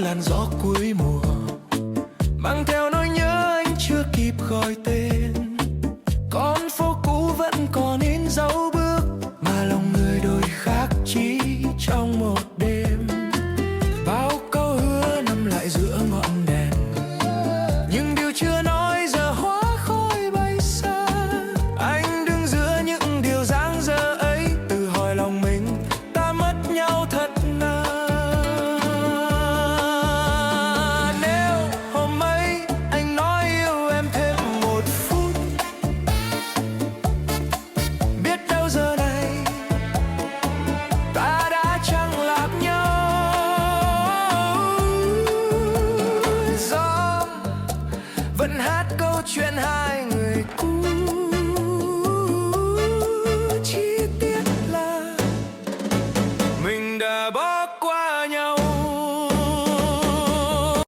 làn gió cuối mùa, mang theo nỗi nhớ anh chưa kịp gọi tên. Con phố cũ vẫn còn in dấu bước, mà lòng người đôi khác chỉ trong một đêm. Bao câu hứa nằm lại giữa ngọn đèn, nhưng điều chưa nói giờ hóa khói bay xa. Anh đứng giữa những điều dang dở ấy, tự hỏi lòng mình ta mất nhau thật nào. Nếu hôm ấy anh nói yêu em thêm một phút, biết đâu giờ này ta đã chẳng lạc nhau. Gió vẫn hát câu chuyện hai người cũ, chi tiết là mình đã bỏ qua nhau.